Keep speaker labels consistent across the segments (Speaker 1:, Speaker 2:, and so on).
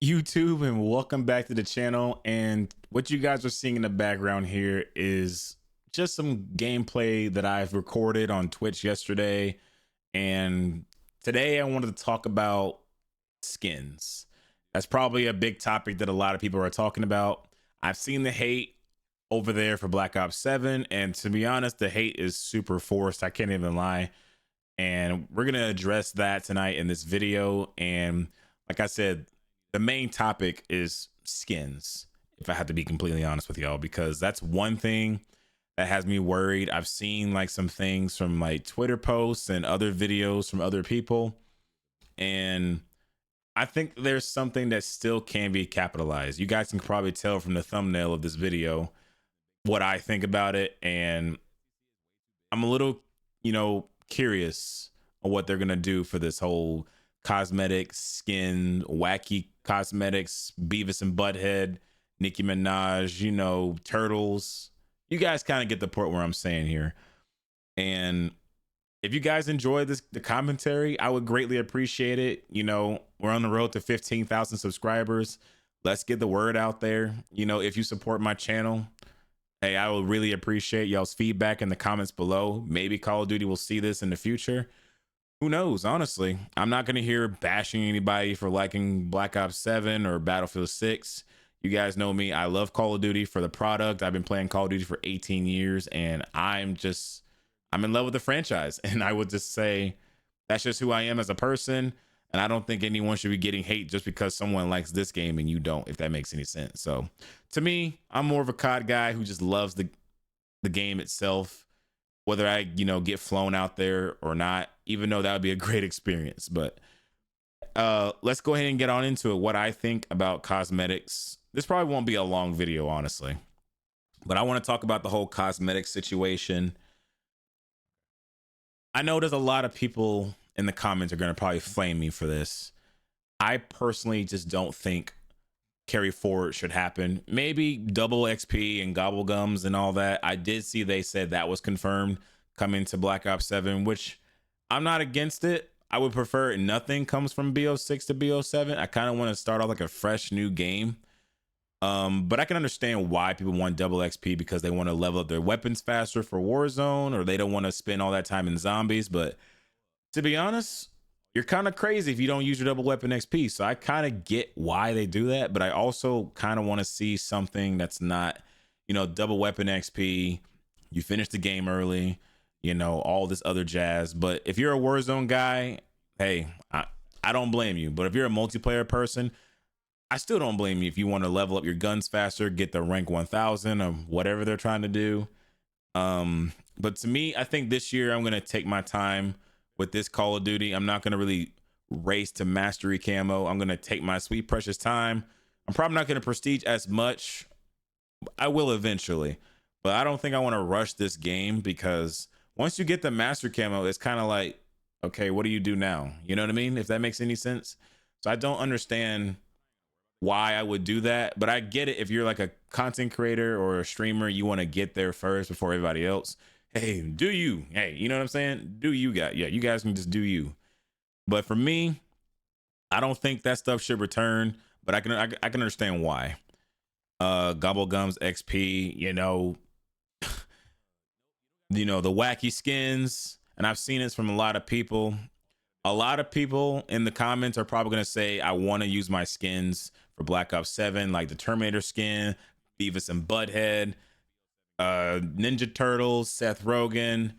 Speaker 1: YouTube, and welcome back to the channel. And what you guys are seeing in the background here is just some gameplay that I've recorded on Twitch yesterday. And today I wanted to talk about skins. That's probably a big topic that a lot of people are talking about. I've seen the hate over there for Black Ops 7, and to be honest, the hate is super forced. I can't even lie. And we're gonna address that tonight in this video. And like I said, the main topic is skins, if I have to be completely honest with y'all, because that's one thing that has me worried. I've seen like some things from like Twitter posts and other videos from other people, and I think there's something that still can be capitalized. You guys can probably tell from the thumbnail of this video what I think about it, and I'm a little, curious on what they're gonna do for this whole cosmetic skin, wacky cosmetics, Beavis and Butthead, Nicki Minaj, turtles. You guys kind of get the point where I'm saying here. And if you guys enjoy the commentary, I would greatly appreciate it. We're on the road to 15,000 subscribers. Let's get the word out there. If you support my channel, hey, I will really appreciate y'all's feedback in the comments below. Maybe Call of Duty will see this in the future. Who knows? Honestly, I'm not going to hear bashing anybody for liking Black Ops 7 or Battlefield 6. You guys know me. I love Call of Duty for the product. I've been playing Call of Duty for 18 years, and I'm in love with the franchise. And I would just say that's just who I am as a person. And I don't think anyone should be getting hate just because someone likes this game and you don't, if that makes any sense. So to me, I'm more of a COD guy who just loves the game itself, whether I, get flown out there or not, even though that would be a great experience. But let's go ahead and get on into it. What I think about cosmetics. This probably won't be a long video, honestly, but I want to talk about the whole cosmetic situation. I know there's a lot of people in the comments are going to probably flame me for this. I personally just don't think carry forward should happen. Maybe double XP and gobble gums and all that. I did see they said that was confirmed coming to Black Ops 7, which I'm not against it. I would prefer nothing comes from BO6 to BO7. I kind of want to start off like a fresh new game. But I can understand why people want double XP, because they want to level up their weapons faster for Warzone, or they don't want to spend all that time in zombies. But to be honest, you're kind of crazy if you don't use your double weapon XP. So I kind of get why they do that, but I also kind of want to see something that's not, double weapon XP. You finish the game early, all this other jazz. But if you're a Warzone guy, hey, I don't blame you. But if you're a multiplayer person, I still don't blame you if you want to level up your guns faster, get the rank 1000 or whatever they're trying to do. But to me, I think this year I'm going to take my time with this Call of Duty. I'm not going to really race to mastery camo. I'm going to take my sweet precious time. I'm probably not going to prestige as much. I will eventually, but I don't think I want to rush this game, because once you get the master camo, it's kind of like, okay, what do you do now? You know what I mean? If that makes any sense. So I don't understand why I would do that, but I get it. If you're like a content creator or a streamer, you want to get there first before everybody else. Hey, do you? Hey, you know what I'm saying? Do you guys? Yeah, you guys can just do you. But for me, I don't think that stuff should return. But I can understand why. Gobble gums XP, the wacky skins, and I've seen this from a lot of people. A lot of people in the comments are probably gonna say I want to use my skins for Black Ops 7, like the Terminator skin, Beavis and Butthead, Ninja Turtles, Seth Rogen,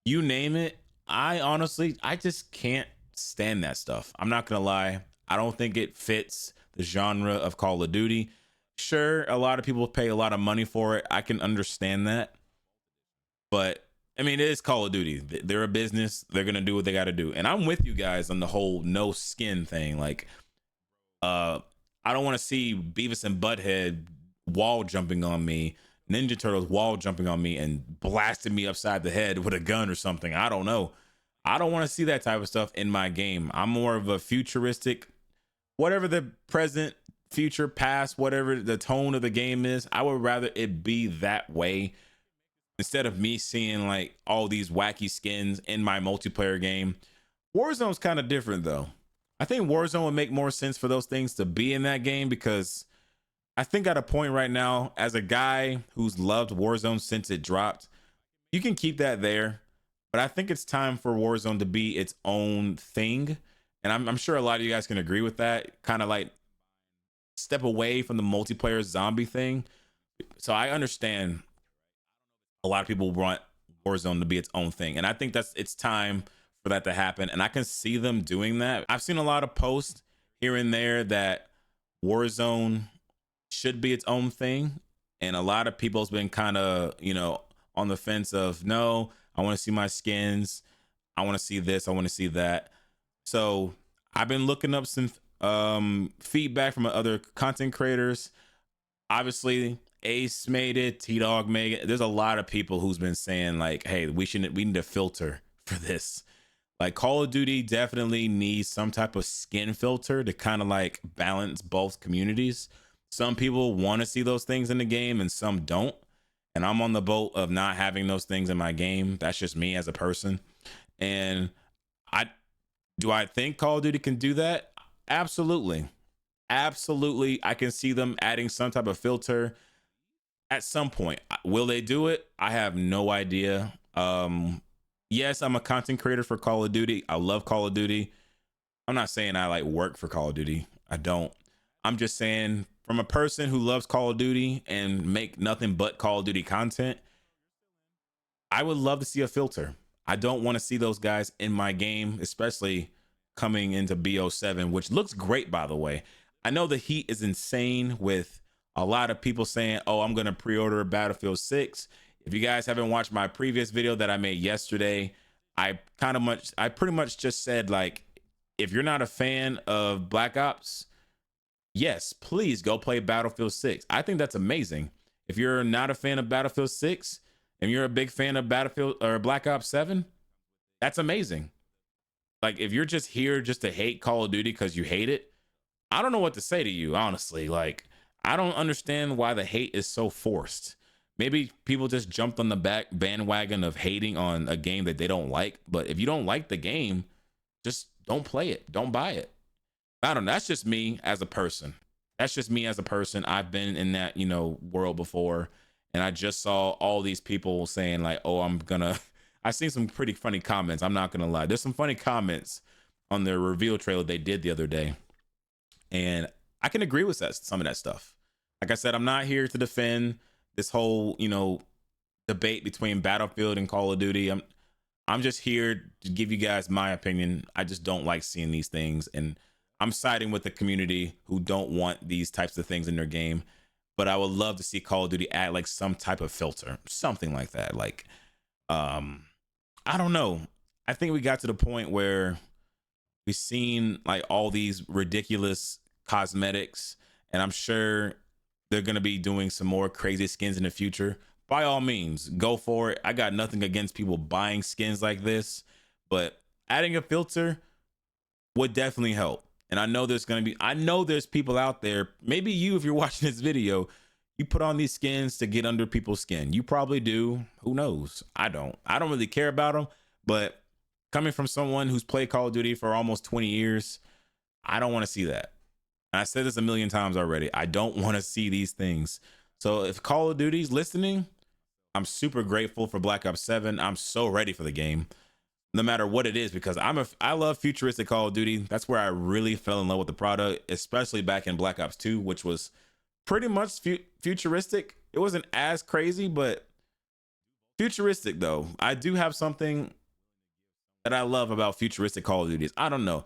Speaker 1: you name it. I just can't stand that stuff. I'm not gonna lie. I don't think it fits the genre of Call of Duty. Sure, a lot of people pay a lot of money for it. I can understand that. But I mean, it is Call of Duty. They're a business. They're gonna do what they gotta do. And I'm with you guys on the whole no skin thing. Like, I don't want to see Beavis and Butthead wall jumping on me, Ninja Turtles wall jumping on me and blasting me upside the head with a gun or something. I don't know. I don't want to see that type of stuff in my game. I'm more of a futuristic, whatever the present, future, past, whatever the tone of the game is. I would rather it be that way, instead of me seeing like all these wacky skins in my multiplayer game. Warzone's kind of different though. I think Warzone would make more sense for those things to be in that game, because I think at a point right now, as a guy who's loved Warzone since it dropped, you can keep that there. But I think it's time for Warzone to be its own thing. And I'm sure a lot of you guys can agree with that. Kind of like step away from the multiplayer zombie thing. So I understand a lot of people want Warzone to be its own thing. And I think it's time for that to happen. And I can see them doing that. I've seen a lot of posts here and there that Warzone should be its own thing. And a lot of people's been kind of, on the fence of, no, I want to see my skins. I want to see this. I want to see that. So I've been looking up some feedback from other content creators. Obviously, Ace made it, T-Dog made it. There's a lot of people who's been saying like, hey, we need a filter for this. Like Call of Duty definitely needs some type of skin filter to kind of like balance both communities. Some people want to see those things in the game and some don't. And I'm on the boat of not having those things in my game. That's just me as a person. And I think Call of Duty can do that? Absolutely. Absolutely. I can see them adding some type of filter at some point. Will they do it? I have no idea. Yes, I'm a content creator for Call of Duty. I love Call of Duty. I'm not saying I like work for Call of Duty. I don't. I'm just saying, from a person who loves Call of Duty and make nothing but Call of Duty content, I would love to see a filter. I don't want to see those guys in my game, especially coming into BO7, which looks great, by the way. I know the heat is insane with a lot of people saying, oh, I'm going to pre-order Battlefield 6. If you guys haven't watched my previous video that I made yesterday, I pretty much just said, like, if you're not a fan of Black Ops, yes, please go play Battlefield 6. I think that's amazing. If you're not a fan of Battlefield 6 and you're a big fan of Battlefield or Black Ops 7, that's amazing. Like, if you're just here just to hate Call of Duty because you hate it, I don't know what to say to you, honestly. Like, I don't understand why the hate is so forced. Maybe people just jumped on the bandwagon of hating on a game that they don't like. But if you don't like the game, just don't play it. Don't buy it. I don't know. That's just me as a person. That's just me as a person. I've been in that, world before. And I just saw all these people saying like, oh, I've seen some pretty funny comments. I'm not going to lie. There's some funny comments on the reveal trailer they did the other day. And I can agree with some of that stuff. Like I said, I'm not here to defend this whole, debate between Battlefield and Call of Duty. I'm just here to give you guys my opinion. I just don't like seeing these things. And I'm siding with the community who don't want these types of things in their game. But I would love to see Call of Duty add like some type of filter, something like that. Like, I don't know. I think we got to the point where we've seen like all these ridiculous cosmetics, and I'm sure they're going to be doing some more crazy skins in the future. By all means, go for it. I got nothing against people buying skins like this, but adding a filter would definitely help. And I know there's people out there, maybe you, if you're watching this video, you put on these skins to get under people's skin. You probably do. Who knows? I don't really care about them, but coming from someone who's played Call of Duty for almost 20 years, I don't want to see that. And I said this a million times already. I don't want to see these things. So if Call of Duty's listening, I'm super grateful for Black Ops 7. I'm so ready for the game, no matter what it is, because I love futuristic Call of Duty. That's where I really fell in love with the product, especially back in Black Ops 2, which was pretty much futuristic. It wasn't as crazy, but futuristic though. I do have something that I love about futuristic Call of Duties. I don't know.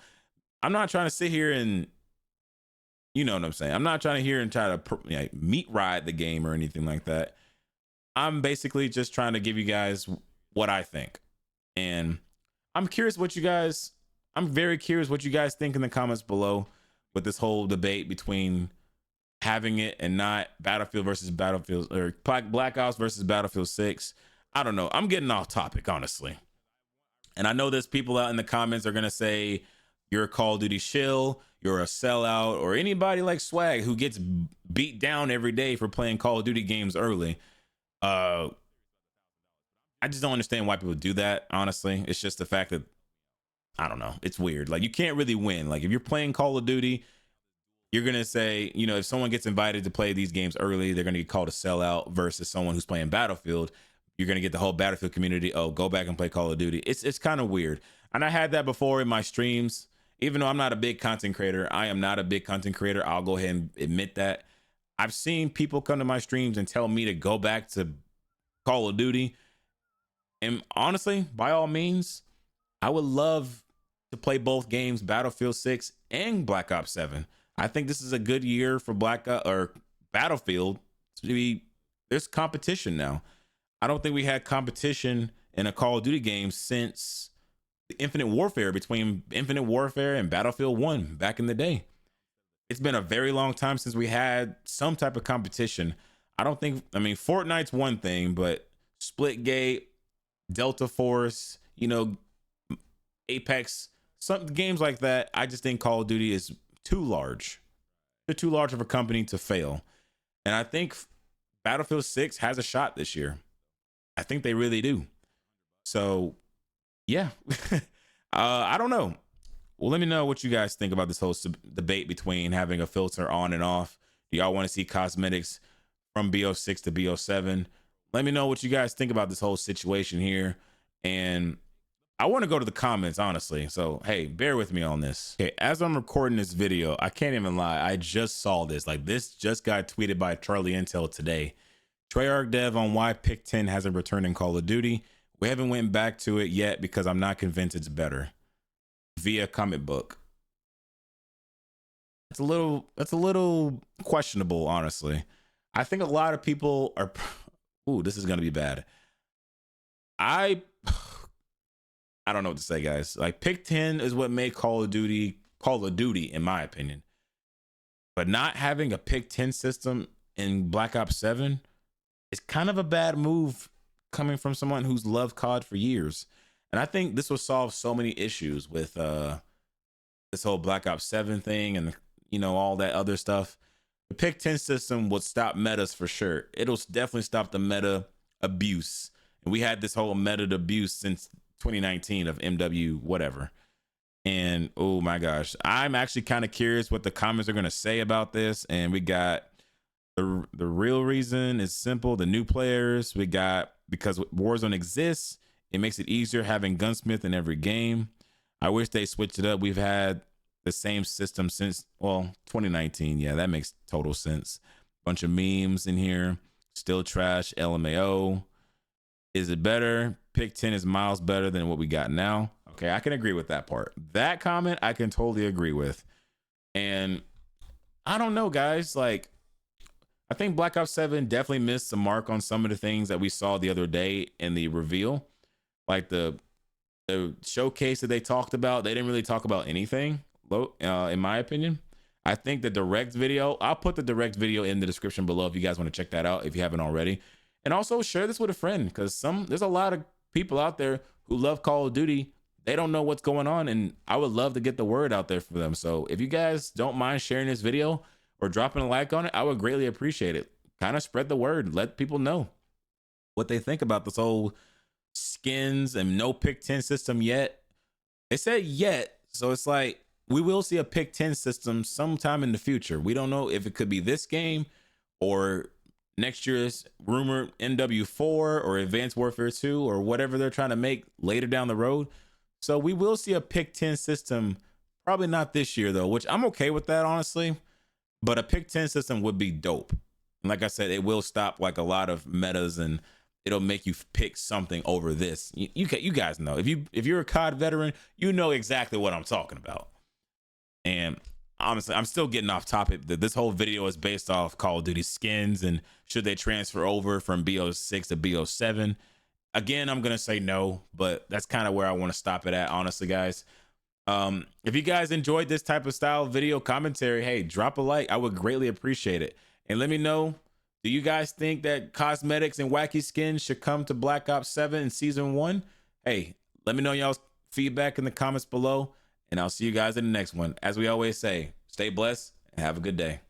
Speaker 1: I'm not trying to sit here and, you know what I'm saying? I'm not trying to hear and try to meat ride the game or anything like that. I'm basically just trying to give you guys what I think. And I'm very curious what you guys think in the comments below with this whole debate between having it and not, Battlefield versus Battlefield, or Black Ops versus Battlefield 6. I don't know. I'm getting off topic, honestly. And I know there's people out in the comments are going to say, you're a Call of Duty shill, you're a sellout, or anybody like Swag who gets beat down every day for playing Call of Duty games early. I just don't understand why people do that, honestly. It's just the fact that I don't know. It's weird. Like, you can't really win. Like, if you're playing Call of Duty, you're going to say, you know, if someone gets invited to play these games early, they're going to get called a sellout versus someone who's playing Battlefield. You're going to get the whole Battlefield community. Oh, go back and play Call of Duty. It's kind of weird. And I had that before in my streams. Even though I'm not a big content creator, I am not a big content creator. I'll go ahead and admit that. I've seen people come to my streams and tell me to go back to Call of Duty. And honestly, by all means, I would love to play both games, Battlefield 6 and Black Ops 7. I think this is a good year for Battlefield to be. There's competition now. I don't think we had competition in a Call of Duty game since the Infinite Warfare, between Infinite Warfare and Battlefield 1 back in the day. It's been a very long time since we had some type of competition. I mean, Fortnite's one thing, but Splitgate, Delta Force, you know, Apex, some games like that, I just think Call of Duty is too large. They're too large of a company to fail. And I think Battlefield 6 has a shot this year. I think they really do. So, yeah. I don't know. Well, let me know what you guys think about this whole debate between having a filter on and off. Do y'all want to see cosmetics from BO6 to BO7? Let me know what you guys think about this whole situation here. And I want to go to the comments, honestly. So, hey, bear with me on this. Okay, as I'm recording this video, I can't even lie. I just saw this. Like, this just got tweeted by Charlie Intel today. Treyarch dev on why Pick 10 hasn't returned in Call of Duty. We haven't went back to it yet because I'm not convinced it's better. Via comic book. That's a little questionable, honestly. I think a lot of people are. Ooh, this is gonna be bad. I don't know what to say, guys. Like, Pick 10 is what made Call of Duty, in my opinion. But not having a Pick 10 system in Black Ops 7 is kind of a bad move coming from someone who's loved COD for years. And I think this will solve so many issues with this whole Black Ops 7 thing and, you know, all that other stuff. The Pick 10 system would stop metas for sure. It'll definitely stop the meta abuse. And we had this whole meta abuse since 2019 of MW whatever. And oh my gosh, I'm actually kind of curious what the comments are going to say about this. And we got the real reason is simple. The new players we got, because Warzone exists, it makes it easier having gunsmith in every game. I wish they switched it up. We've had the same system since, well, 2019. Yeah, that makes total sense. Bunch of memes in here. Still trash. LMAO. Is it better? Pick 10 is miles better than what we got now. Okay, I can agree with that part. That comment I can totally agree with. And I don't know, guys. Like, I think Black Ops 7 definitely missed the mark on some of the things that we saw the other day in the reveal. Like the showcase that they talked about, they didn't really talk about anything, in my opinion. I think the direct video, I'll put the direct video in the description below if you guys want to check that out, if you haven't already. And also share this with a friend, because there's a lot of people out there who love Call of Duty. They don't know what's going on, and I would love to get the word out there for them. So if you guys don't mind sharing this video or dropping a like on it, I would greatly appreciate it. Kind of spread the word. Let people know what they think about this whole skins and no Pick 10 system yet. They said yet, so it's like we will see a Pick 10 system sometime in the future. We don't know if it could be this game or next year's rumored MW4 or Advanced Warfare 2 or whatever they're trying to make later down the road. So we will see a Pick 10 system, probably not this year though, which I'm okay with that, honestly. But a Pick 10 system would be dope. And like I said, it will stop like a lot of metas, and it'll make you pick something over this. You guys know, if you're a COD veteran, you know exactly what I'm talking about. And honestly, I'm still getting off topic. This whole video is based off Call of Duty skins and should they transfer over from BO6 to BO7. Again, I'm gonna say no, but that's kind of where I want to stop it at, honestly, guys. If you guys enjoyed this type of style video commentary, hey, drop a like. I would greatly appreciate it. And let me know, do you guys think that cosmetics and wacky skins should come to Black Ops 7 in Season 1? Hey, let me know y'all's feedback in the comments below, and I'll see you guys in the next one. As we always say, stay blessed and have a good day.